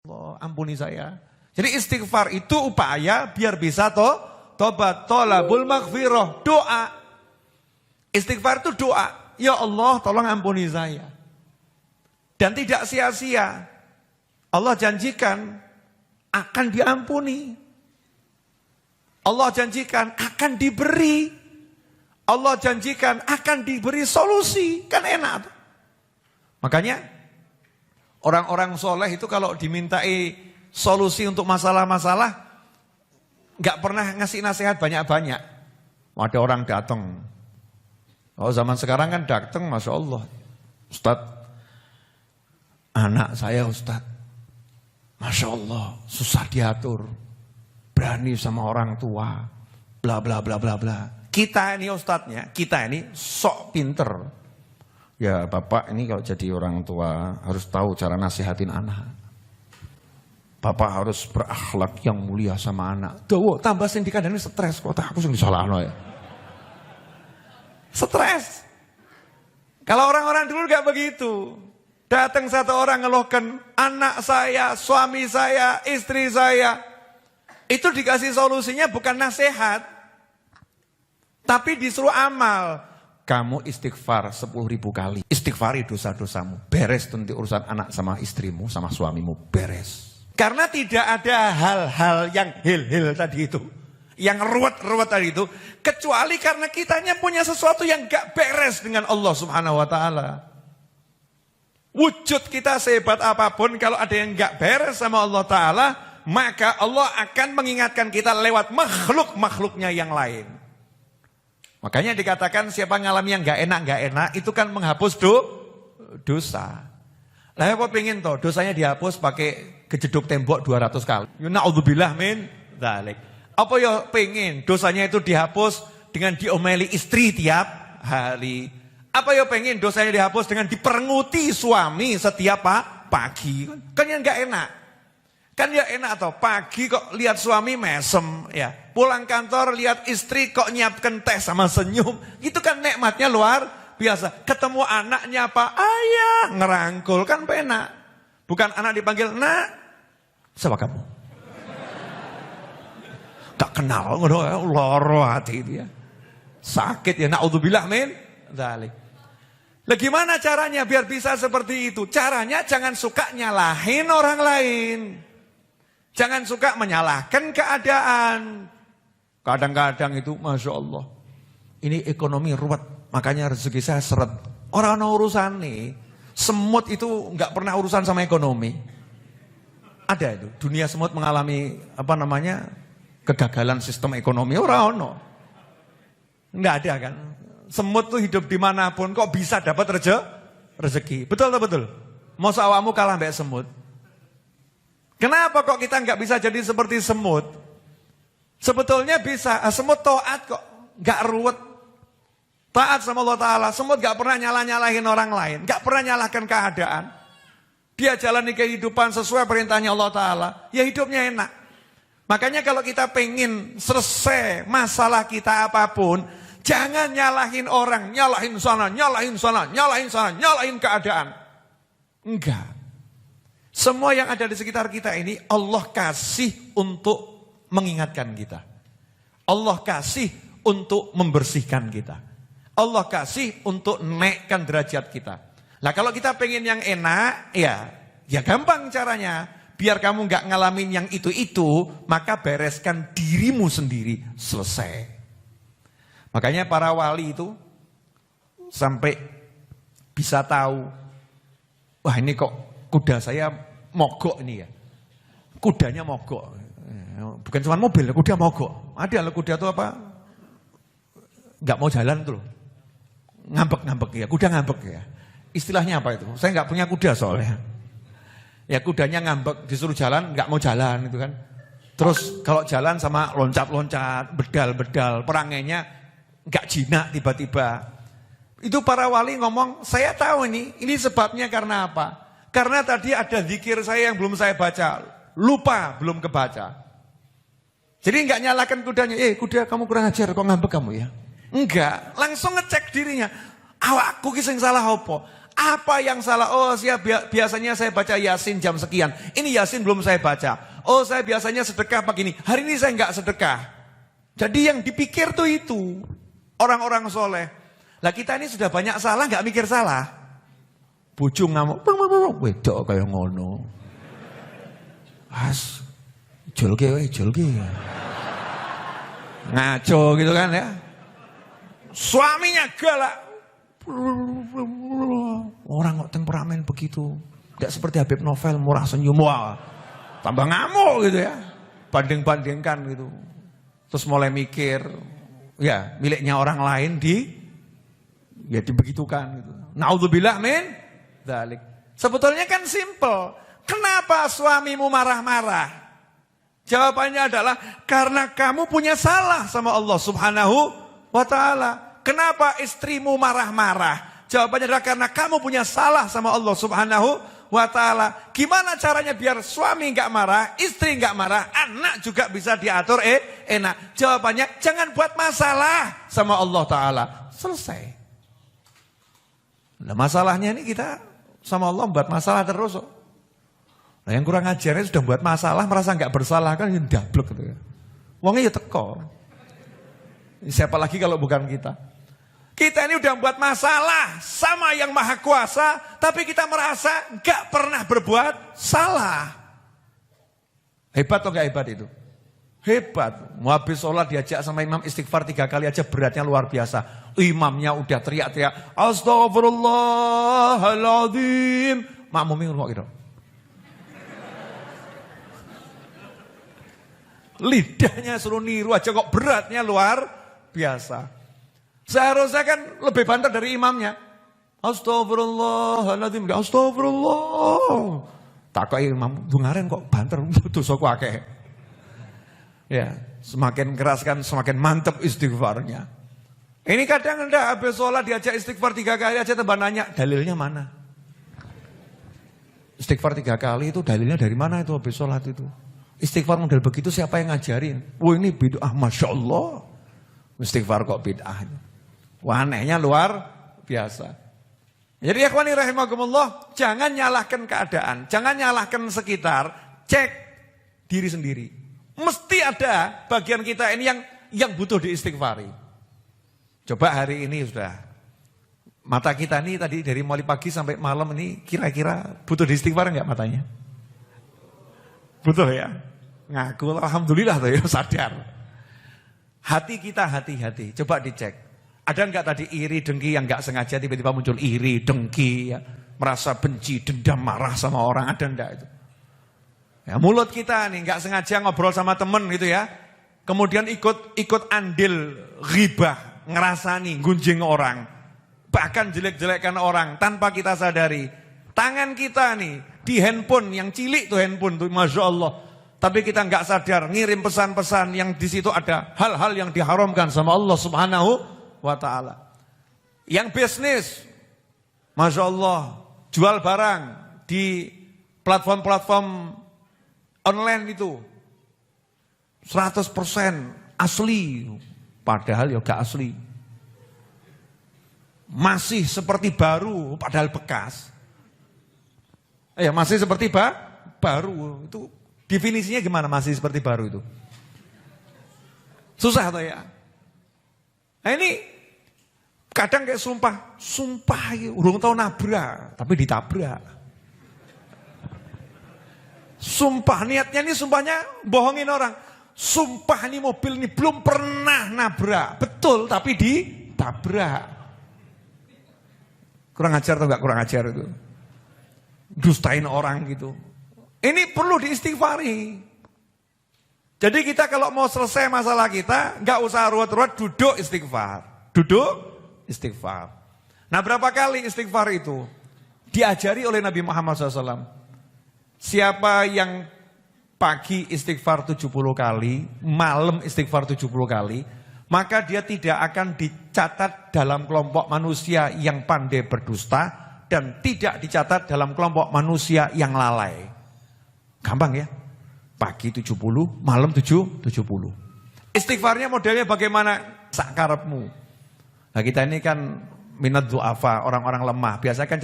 Allah, ampuni saya. Jadi istighfar itu upaya biar bisa tobat, tolabul maghfirah, doa. Istighfar itu doa. Ya Allah, tolong ampuni saya. Dan tidak sia-sia. Allah janjikan akan diampuni. Allah janjikan akan diberi. Allah janjikan akan diberi solusi. Kan enak. Makanya orang-orang soleh itu kalau dimintai solusi untuk masalah-masalah, gak pernah ngasih nasihat banyak-banyak. Ada orang datang. Oh zaman sekarang kan datang, Masya Allah. Ustadz, anak saya Ustadz, Masya Allah, susah diatur. Berani sama orang tua. Bla bla bla bla bla. Kita ini Ustadznya, kita ini sok pinter. Ya Bapak ini kalau jadi orang tua harus tahu cara nasihatin anak. Bapak harus berakhlak yang mulia sama anak. Dawa, tambah sindikan ini stres kok. Aku sing disalahno ya. Stres. Kalau orang-orang dulu gak begitu. Datang satu orang ngeluhkan anak saya, suami saya, istri saya. Itu dikasih solusinya bukan nasihat. Tapi disuruh amal. Kamu istighfar 10.000 kali. Istighfari dosa-dosamu. Beres nanti urusan anak sama istrimu, sama suamimu. Beres. Karena tidak ada hal-hal yang hil-hil tadi itu. Yang ruwet-ruwet tadi itu. Kecuali karena kitanya punya sesuatu yang gak beres dengan Allah subhanahu wa ta'ala. Wujud kita sehebat apapun, kalau ada yang gak beres sama Allah ta'ala, maka Allah akan mengingatkan kita lewat makhluk-makhluknya yang lain. Makanya dikatakan siapa ngalami yang gak enak, itu kan menghapus dosa. Lah apa pengen toh dosanya dihapus pakai kejeduk tembok 200 kali. Na'udzubillah min dzalik. Apa ya pengen dosanya itu dihapus dengan diomeli istri tiap hari. Apa ya pengen dosanya dihapus dengan diperenguti suami setiap pagi. Kan yang gak enak. Kan ya enak toh, pagi kok lihat suami mesem ya. Pulang kantor lihat istri kok nyiapkan teh sama senyum. Itu kan nikmatnya luar biasa. Ketemu anaknya apa? Ayah, ngerangkul kan enak. Bukan anak dipanggil, "Nak, siapa kamu?" Gak kenal, loro hati dia. Sakit ya, na'udzubillah min dzalik. Lah gimana caranya biar bisa seperti itu? Caranya jangan suka nyalahin orang lain. Jangan suka menyalahkan keadaan. Kadang-kadang itu Masya Allah. Ini ekonomi ruwet. Makanya rezeki saya seret. Orang urusan nih. Semut itu gak pernah urusan sama ekonomi. Ada itu. Dunia semut mengalami kegagalan sistem ekonomi. Orang Enggak ada kan. Semut tuh hidup dimanapun kok bisa dapat rezeki. Betul atau betul? Mau sawamu kalah mbak semut. Kenapa kok kita nggak bisa jadi seperti semut? Sebetulnya bisa. Semut taat kok, nggak ruwet. Taat sama Allah Ta'ala. Semut nggak pernah nyalah-nyalahin orang lain, nggak pernah nyalahkan keadaan. Dia jalani kehidupan sesuai perintahnya Allah Ta'ala. Ya hidupnya enak. Makanya kalau kita pengen selesai masalah kita apapun, jangan nyalahin orang, nyalahin sana, nyalahin sana, nyalahin sana, nyalahin keadaan. Enggak. Semua yang ada di sekitar kita ini Allah kasih untuk mengingatkan kita. Allah kasih untuk membersihkan kita. Allah kasih untuk naikkan derajat kita. Nah kalau kita pengen yang enak, ya gampang caranya. Biar kamu gak ngalamin yang itu, maka bereskan dirimu sendiri, selesai. Makanya para wali itu sampai bisa tahu, wah ini kok kuda saya mogok ini ya. Kudanya mogok. Bukan cuma mobil, kuda mogok. Ada loh kuda itu apa? Gak mau jalan tuh. Ngambek-ngambek ya, kuda ngambek ya. Istilahnya apa itu? Saya gak punya kuda soalnya. Ya kudanya ngambek, disuruh jalan, gak mau jalan itu kan. Terus kalau jalan sama loncat-loncat, bedal-bedal, perangainya gak jinak tiba-tiba. Itu para wali ngomong, saya tahu ini sebabnya karena apa? Karena tadi ada zikir saya yang belum saya baca, lupa belum kebaca. Jadi enggak nyalakan kudanya, kuda kamu kurang ajar, kok ngambek kamu ya? Enggak, langsung ngecek dirinya. Awakku ki sing salah apa? Apa yang salah? Oh, biasanya saya baca Yasin jam sekian. Ini Yasin belum saya baca. Oh, saya biasanya sedekah begini. Hari ini saya enggak sedekah. Jadi yang dipikir tuh itu. Orang-orang soleh. Lah kita ini sudah banyak salah, enggak mikir salah. Bojo ngamuk. Wedok kayak ngono. As. Jolke. Ngaco gitu kan ya. Suaminya galak. Orang kok temperamen begitu. Tidak seperti Habib Novel, murah senyum. Wah, tambah ngamuk gitu ya. Banding-bandingkan gitu. Terus mulai mikir, ya miliknya orang lain ya dibegitukan gitu. Naudzubillah min dzalik. Sebetulnya kan simple. Kenapa suamimu marah-marah? Jawabannya adalah karena kamu punya salah sama Allah Subhanahu wa ta'ala. Kenapa istrimu marah-marah? Jawabannya adalah karena kamu punya salah sama Allah Subhanahu wa ta'ala. Gimana caranya biar suami enggak marah, istri enggak marah, anak juga bisa diatur enak? Jawabannya jangan buat masalah sama Allah ta'ala. Selesai. Nah, masalahnya ini kita sama Allah buat masalah terus. Nah, yang kurang ajarnya sudah buat masalah, merasa enggak bersalah kan yang dablek gitu ya. Wongnya ya teko. Siapa lagi kalau bukan kita? Kita ini udah buat masalah sama yang maha kuasa, tapi kita merasa gak pernah berbuat salah. Hebat atau gak hebat itu? Hebat. Mau habis sholat diajak sama imam istighfar 3 kali aja beratnya luar biasa. Imamnya udah teriak-teriak, Astaghfirullahaladzim. Makmumnya ngomong gitu. Lidahnya suruh niru aja kok beratnya luar biasa. Seharusnya kan lebih banter dari imamnya. Astagfirullahaladzim. Astagfirullah. Takai imam, dungaren kok banter. Dosa ku akeh. Ya, semakin keras kan semakin mantep istighfarnya. Ini kadang enggak habis sholat diajak istighfar 3 kali aja tambah nanya, dalilnya mana? Istighfar 3 kali itu dalilnya dari mana itu habis sholat itu? Istighfar model begitu siapa yang ngajarin? Oh ini bid'ah, Masya Allah. Istighfar kok bid'ah. Wah, anehnya luar biasa. Jadi akhwani rahimakumullah, jangan nyalahkan keadaan, jangan nyalahkan sekitar, cek diri sendiri. Mesti ada bagian kita ini yang butuh diistighfari. Coba hari ini sudah, mata kita ini tadi dari mulai pagi sampai malam ini kira-kira butuh diistighfar enggak matanya? Butuh ya? Ngaku alhamdulillah tuh ya sadar. Hati kita hati-hati, coba dicek. Ada enggak tadi iri, dengki yang enggak sengaja tiba-tiba muncul iri, dengki, ya, merasa benci, dendam, marah sama orang, ada enggak itu? Ya, mulut kita nih enggak sengaja ngobrol sama temen gitu ya. Kemudian ikut andil ghibah, ngerasani, gunjing orang. Bahkan jelek-jelekan orang tanpa kita sadari. Tangan kita nih di handphone yang cilik tuh handphone tuh Masya Allah. Tapi kita enggak sadar ngirim pesan-pesan yang di situ ada hal-hal yang diharamkan sama Allah Subhanahu wa ta'ala. Yang bisnis, Masya Allah, jual barang di platform-platform online itu 100% asli, padahal ya gak asli. Masih seperti baru, padahal bekas. Ya masih seperti baru, itu definisinya gimana masih seperti baru itu? Susah tuh ya. Nah ini kadang kayak sumpah urung tahu nabrak, tapi ditabrak. Sumpah niatnya ini sumpahnya bohongin orang. Sumpah ini mobil ini belum pernah nabrak, betul tapi ditabrak. Kurang ajar atau enggak kurang ajar itu? Dustain orang gitu. Ini perlu diistighfari. Jadi kita kalau mau selesai masalah kita, enggak usah ruwet-ruwet, duduk istighfar. Duduk istighfar. Nah berapa kali istighfar itu? Diajari oleh Nabi Muhammad SAW. Siapa yang pagi istighfar 70 kali, malam istighfar 70 kali, maka dia tidak akan dicatat dalam kelompok manusia yang pandai berdusta dan tidak dicatat dalam kelompok manusia yang lalai. Gampang ya? Pagi 70, malam 70. Istighfarnya modelnya bagaimana? Sakarepmu. Nah kita ini kan minat du'afa, orang-orang lemah. Biasanya kan